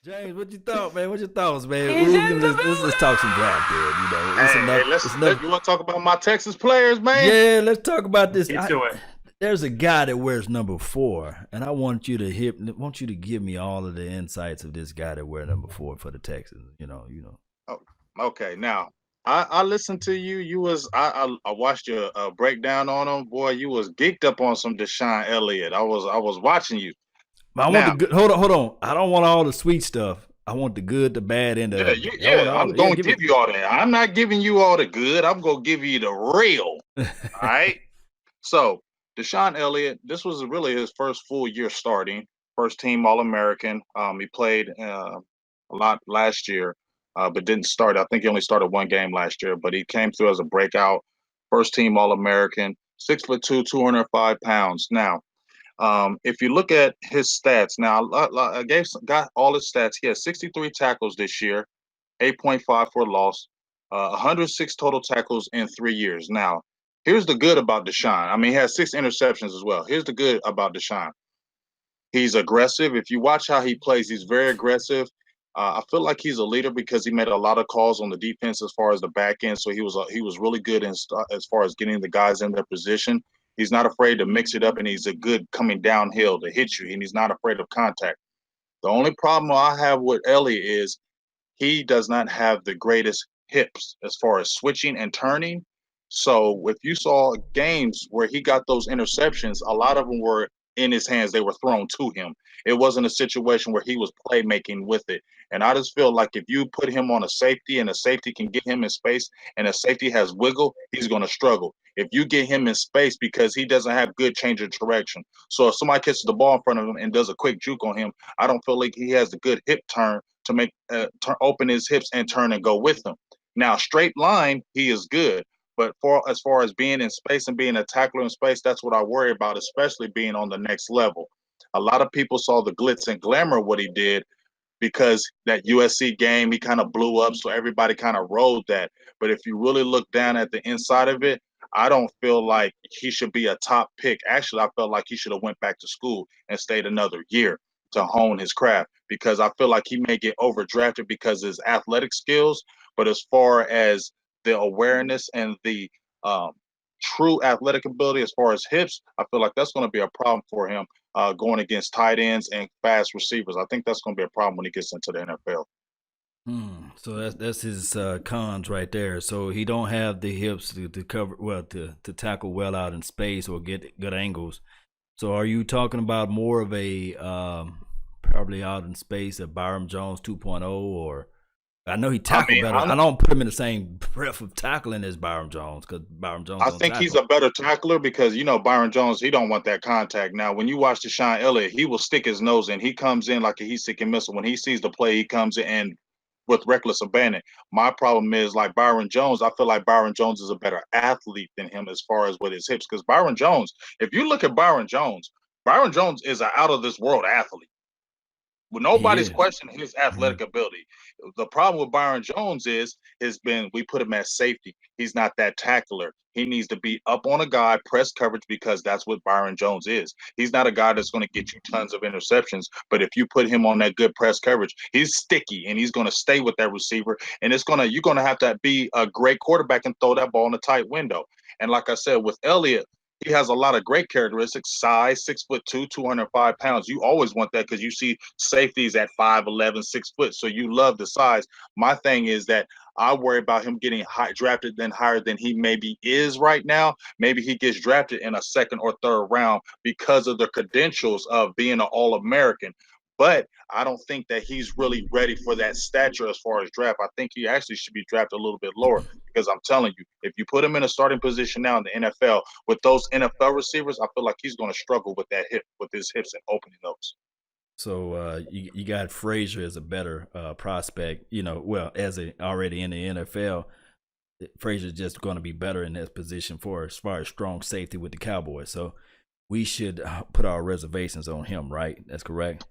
James, what you thought, man? What your thoughts, man? He's in the Let's talk some draft, dude. You know, it's Hey, enough. let's It's enough. you want to talk about my Texas players, man? Yeah, let's talk about this. get to it. There's a guy that wears number 4, and I want you to want you to give me all of the insights of this guy that wears number 4 for the Texans. You know. Oh, okay, now I listened to you. You was I watched your breakdown on him, boy. You was geeked up on some Deshaun Elliott. I was watching you. I want the Now, good. Hold on. I don't want all the sweet stuff. I want the good, the bad, and yeah, the you, ugly. I want yeah, all. I'm Yeah, gonna give give it. you all that. I'm not giving you all the good. I'm gonna give you the real. All right. So Deshaun Elliott, this was really his first full year starting, first team All American. He played a lot last year, but didn't start. I think he only started one game last year, but he came through as a breakout, first team All American, 6'2", 205 pounds. Now, if you look at his stats, now got all his stats. He has 63 tackles this year, 8.5 for loss, 106 total tackles in 3 years. Now, here's the good about Deshaun. I mean, he has 6 interceptions as well. Here's the good about Deshaun. He's aggressive. If you watch how he plays, he's very aggressive. I feel like he's a leader because he made a lot of calls on the defense as far as the back end. So he was really good as far as getting the guys in their position. He's not afraid to mix it up, and he's a good coming downhill to hit you, and he's not afraid of contact. The only problem I have with Ellie is he does not have the greatest hips as far as switching and turning. So if you saw games where he got those interceptions, a lot of them were in his hands. They were thrown to him. It wasn't a situation where he was playmaking with it. And I just feel like if you put him on a safety and a safety can get him in space and a safety has wiggle, he's going to struggle. If you get him in space because he doesn't have good change of direction. So if somebody catches the ball in front of him and does a quick juke on him, I don't feel like he has the good hip turn to make open his hips and turn and go with them. Now, straight line, he is good. But as far as being in space and being a tackler in space, that's what I worry about, especially being on the next level. A lot of people saw the glitz and glamour of what he did because that USC game, he kind of blew up, so everybody kind of rode that. But if you really look down at the inside of it, I don't feel like he should be a top pick. Actually, I felt like he should have went back to school and stayed another year to hone his craft because I feel like he may get overdrafted because of his athletic skills. But as far as the awareness and the um, true athletic ability as far as hips, I feel like that's going to be a problem for him going against tight ends and fast receivers. I think that's going to be a problem when he gets into the NFL. So that's his cons right there. So he don't have the hips to cover to tackle well out in space or get good angles. So are you talking about more of a probably out in space a Byron Jones 2.0, or I know he I tackled mean, better. I'm I don't put him in the same breath of tackling as Byron Jones because Byron Jones I don't think he's tackle. a better tackler because Byron Jones, he don't want that contact. Now, when you watch Deshaun Elliott, he will stick his nose in. He comes in like a heat seeking missile. When he sees the play, he comes in with reckless abandon. My problem is like Byron Jones. I feel like Byron Jones is a better athlete than him as far as with his hips. Because Byron Jones, if you look at Byron Jones is an out of this world athlete. Well, He nobody's is. questioning his Mhm. athletic ability. The problem with Byron Jones has been we put him at safety. He's not that tackler. He needs to be up on a guy, press coverage because that's what Byron Jones is. He's not a guy that's going to get you tons of interceptions, but if you put him on that good press coverage, he's sticky and he's going to stay with that receiver. And you're gonna have to be a great quarterback and throw that ball in a tight window. And like I said, with Elliott, he has a lot of great characteristics. Size, 6'2", 205 pounds. You always want that because you see safeties at 5'11", 6 foot. So you love the size. My thing is that I worry about him getting drafted then higher than he maybe is right now. Maybe he gets drafted in a second or third round because of the credentials of being an All-American. But I don't think that he's really ready for that stature as far as draft. I think he actually should be drafted a little bit lower because I'm telling you, if you put him in a starting position now in the NFL with those NFL receivers, I feel like he's going to struggle with with his hips and opening those. So you got Frazier as a better prospect. Well, already in the NFL, Frazier's just going to be better in that position for as far as strong safety with the Cowboys. So we should put our reservations on him, right? That's correct.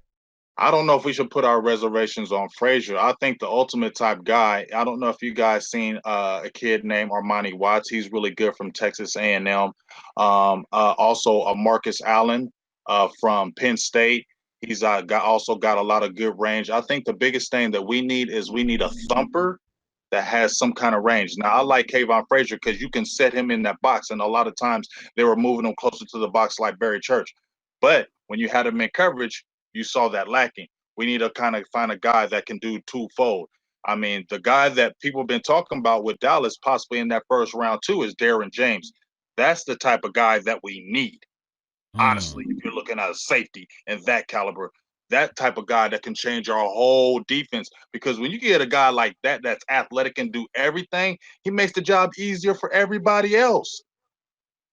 I don't know if we should put our reservations on Frazier. I think the ultimate type guy. I don't know if you guys seen a kid named Armani Watts. He's really good from Texas A&M. Also, Marcus Allen from Penn State. He's also got a lot of good range. I think the biggest thing that we need is we need a thumper that has some kind of range. Now, I like Kayvon Frazier because you can set him in that box, and a lot of times they were moving him closer to the box like Barry Church. But when you had him in coverage, you saw that lacking. We need to kind of find a guy that can do twofold. I mean, the guy that people have been talking about with Dallas possibly in that first round too is Derwin James. That's the type of guy that we need. Honestly, if you're looking at a safety and that caliber, that type of guy that can change our whole defense. Because when you get a guy like that that's athletic and do everything, he makes the job easier for everybody else.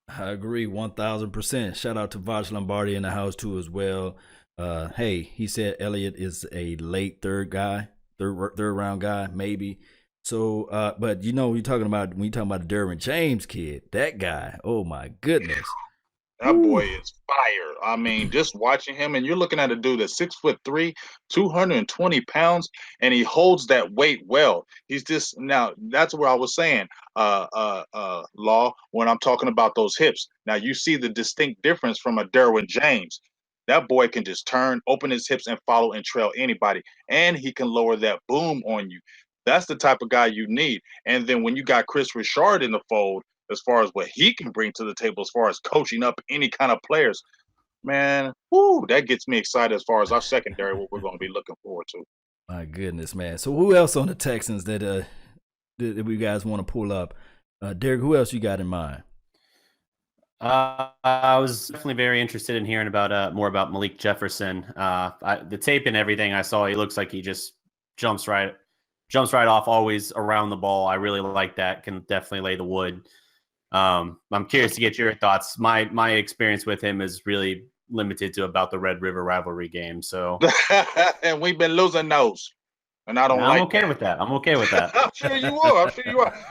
I agree 1000%. Shout out to Vosh Lombardi in the house too as well. Hey, he said Elliott is a late third round guy, maybe. So, but you're talking about when you talking about the Derwin James kid, that guy. Oh my goodness. That boy is fire. I mean, just watching him, and you're looking at a dude that's 6'3", 220 pounds, and he holds that weight well. He's just now. That's where I was saying, Law, when I'm talking about those hips. Now you see the distinct difference from a Derwin James. That boy can just turn, open his hips, and follow and trail anybody, and he can lower that boom on you. That's the type of guy you need. And then when you got Chris Richard in the fold, as far as what he can bring to the table, as far as coaching up any kind of players, man, whoo, that gets me excited as far as our secondary, what we're going to be looking forward to. My goodness, man. So who else on the Texans that we guys want to pull up? Derek, who else you got in mind? I was definitely very interested in hearing about more about Malik Jefferson. The tape and everything I saw, he looks like he just jumps right off, always around the ball. I really like that. Can definitely lay the wood. I'm curious to get your thoughts. My experience with him is really limited to about the Red River rivalry game. So, and we've been losing those. And I don't I'm okay with that. I'm okay with that. I'm sure you are.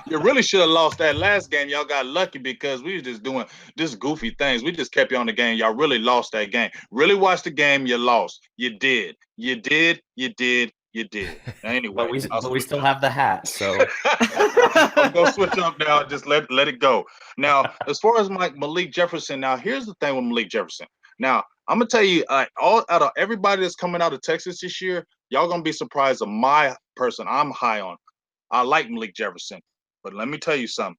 You really should have lost that last game. Y'all got lucky because we were just doing just goofy things. We just kept you on the game. Y'all really lost that game. Really watched the game. You lost. You did. You did. Anyway, but we still have the hat. So I'm gonna switch up now. Just let it go. Now, as far as Malik Jefferson, now here's the thing with Malik Jefferson. Now, I'm gonna tell you, all out of everybody that's coming out of Texas this year, y'all gonna be surprised of my person I'm high on. I like Malik Jefferson, but let me tell you something.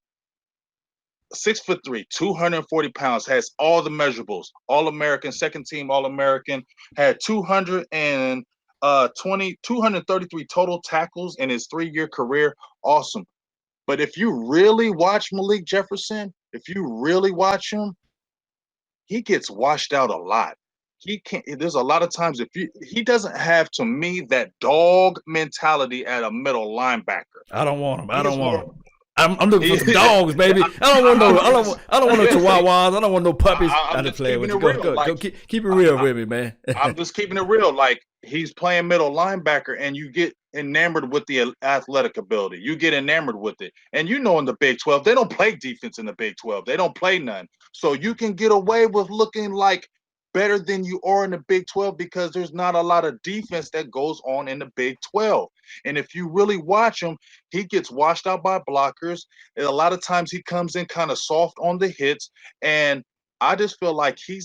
6'3", 240 pounds, has all the measurables, All-American, second team All-American, had 233 total tackles in his 3-year career. Awesome. But if you really watch Malik Jefferson, if you really watch him, he gets washed out a lot. He can't. There's a lot of times he doesn't have, to me, that dog mentality at a middle linebacker. I don't want him. I'm looking for some dogs, baby. I don't want no chihuahuas. I don't want no puppies. I'm just keeping it real. Go, keep it real with me, man. I'm just keeping it real. Like, he's playing middle linebacker, and you get enamored with the athletic ability. You get enamored with it. And in the Big 12, they don't play defense in the Big 12. They don't play none. So you can get away with looking like better than you are in the Big 12 because there's not a lot of defense that goes on in the Big 12. And if you really watch him, he gets washed out by blockers. And a lot of times he comes in kind of soft on the hits. And I just feel like he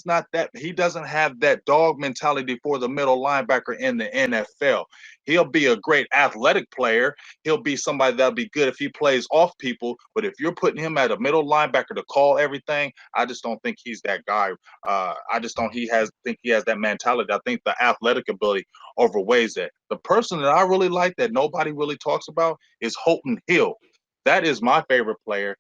doesn't have that dog mentality for the middle linebacker in the NFL. He'll be a great athletic player. He'll be somebody that'll be good if he plays off people. But if you're putting him at a middle linebacker to call everything, I just don't think he's that guy. I just don't think he has that mentality. I think the athletic ability overweighs that. The person that I really like that nobody really talks about is Holton Hill. That is my favorite player.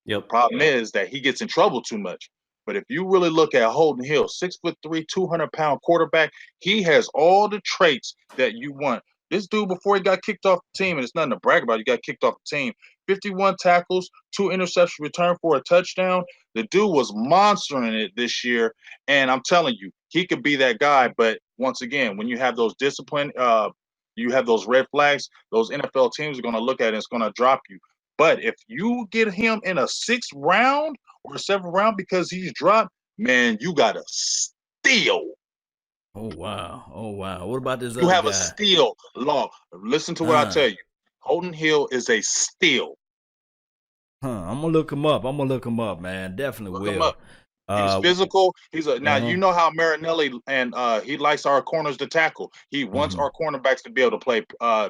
Yep. Problem is that he gets in trouble too much. But if you really look at Holton Hill, 6'3", 200-pound quarterback, he has all the traits that you want. This dude, before he got kicked off the team, and it's nothing to brag about, he got kicked off the team, 51 tackles, 2 interceptions returned for a touchdown. The dude was monstering it this year, and I'm telling you, he could be that guy. But once again, when you have those you have those red flags, those NFL teams are going to look at it and it's going to drop you. But if you get him in a 6th round or a 7th round because he's dropped, man, you got a steal. Oh, wow. What about this You other have guy? a steal, Law. Listen to what I tell you. Holton Hill is a steal. I'm going to look him up. Man. Definitely Look him will. up. He's physical. He's a now you Uh-huh. know how Marinelli and he likes our corners to tackle. He wants Mhm. our cornerbacks to be able to play,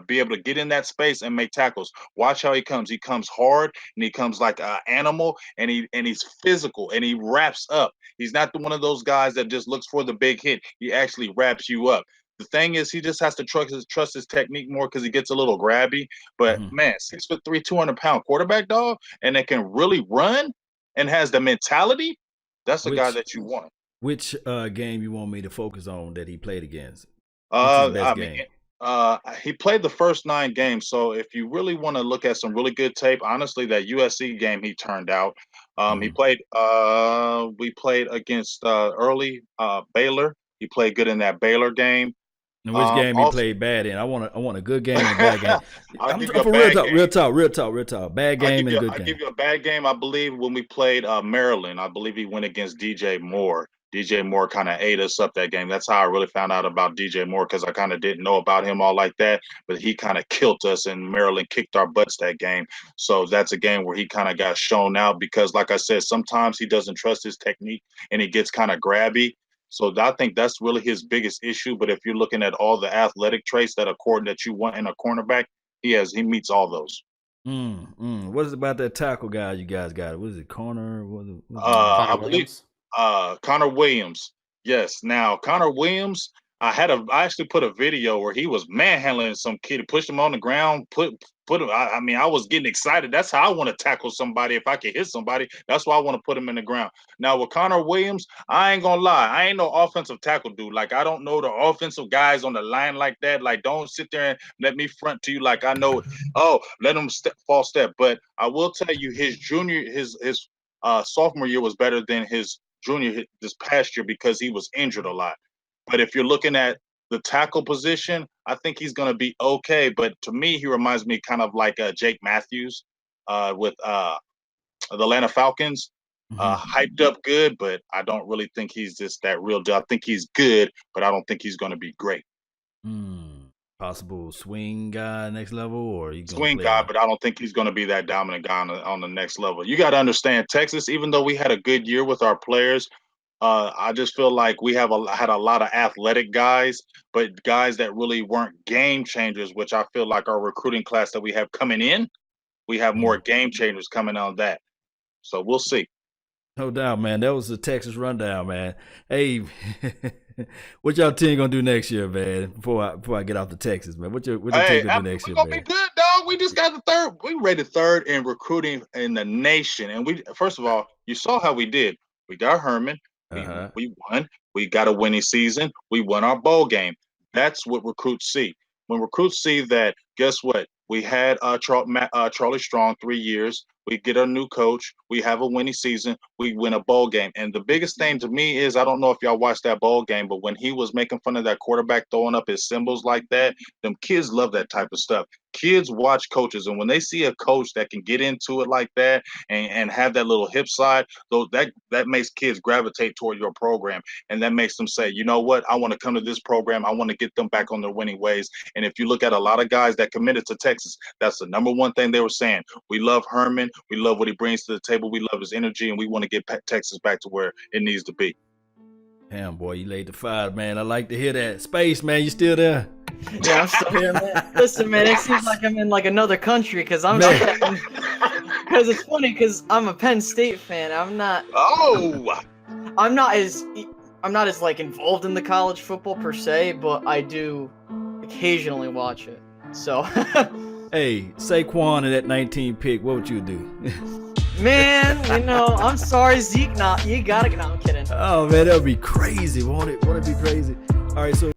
be able to get in that space and make tackles. Watch how he comes. He comes hard and he comes like an animal, and he's physical and he wraps up. He's not one of those guys that just looks for the big hit. He actually wraps you up. The thing is, he just has to trust his technique more because he gets a little grabby. But Mhm. man, 6'3", 200-pound quarterback dog, and that can really run and has the mentality. That's the guy Which that you want. which game you want me to focus on that he played against? What's his best I mean, game? he played the first 9 games. So if you really want to look at some really good tape, honestly, that USC game he turned out. He Mhm. played. We played against early Baylor. He played good in that Baylor game. And which game he Also, played bad in? I want a good game and a bad game. I'll I'm give you a for real bad talk, game. real talk, real talk, real talk. Bad game and a good I'll game. give you a bad game. I believe when we played Maryland, I believe he went against DJ Moore. DJ Moore kind of ate us up that game. That's how I really found out about DJ Moore, because I kind of didn't know about him all like that. But he kind of killed us, and Maryland kicked our butts that game. So that's a game where he kind of got shown out because, like I said, sometimes he doesn't trust his technique and he gets kind of grabby. So I think that's really his biggest issue. But if you're looking at all the athletic traits that you want in a cornerback, he meets all those. What is it about that tackle guy you guys got? What is it, corner? What's his name? Connor I believe Williams. Connor Williams. Yes. Now Connor Williams, I actually put a video where he was manhandling some kid, pushed him on the ground, put him. I mean, I was getting excited. That's how I want to tackle somebody. If I can hit somebody, that's why I want to put him in the ground. Now with Connor Williams, I ain't gonna lie, I ain't no offensive tackle dude. Like, I don't know the offensive guys on the line like that. Like, don't sit there and let me front to you like I know. Oh, let him false step. But I will tell you, his sophomore year was better than his junior this past year because he was injured a lot. But if you're looking at the tackle position, I think he's going to be okay. But to me, he reminds me kind of like Jake Matthews with the Atlanta Falcons. Mm-hmm. Hyped up good, but I don't really think he's just that real deal. I think he's good, but I don't think he's going to be great. Possible swing guy next level, or are you gonna Swing play guy, him? but I don't think he's going to be that dominant guy on the next level. You got to understand, Texas, even though we had a good year with our players, I just feel like we had a lot of athletic guys, but guys that really weren't game changers, which I feel like our recruiting class that we have coming in, we have more Mhm. game changers coming on that. So we'll see. No doubt, man. That was the Texas rundown, man. Hey, what y'all team gonna do next year, man? Before I get off to Texas, man. What your team Hey, gonna do next we're year, gonna be man? good, dog. We just got the third. We rated third in recruiting in the nation, and we first of all, you saw how we did. We got Herman. Uh We huh. we won. We got a winning season. We won our bowl game. That's what recruits see. When recruits see that, guess what? We had Charlie Strong 3 years. We get a new coach. We have a winning season. We win a bowl game. And the biggest thing to me is, I don't know if y'all watched that bowl game, but when he was making fun of that quarterback throwing up his symbols like that, them kids love that type of stuff. Kids watch coaches, and when they see a coach that can get into it like that and have that little hip side, though, that makes kids gravitate toward your program, and that makes them say, you know what, I want to come to this program. I want to get them back on their winning ways. And if you look at a lot of guys that committed to Texas, that's the number one thing they were saying. We love Herman. We love what he brings to the table. We love his energy, and we want to get Texas back to where it needs to be. Damn, boy, you laid the fire, man. I like to hear that. Space, man, you still there? Yeah, I'm still here, man. Listen, man, it seems like I'm in like another country because because it's funny because I'm a Penn State fan. I'm not as like involved in the college football per se, but I do occasionally watch it. So, Hey, Saquon and that 19 pick, what would you do? man, I'm sorry, Zeke. You gotta. No, I'm kidding. Oh man, that would be crazy, won't it? Won't it be crazy? All right, so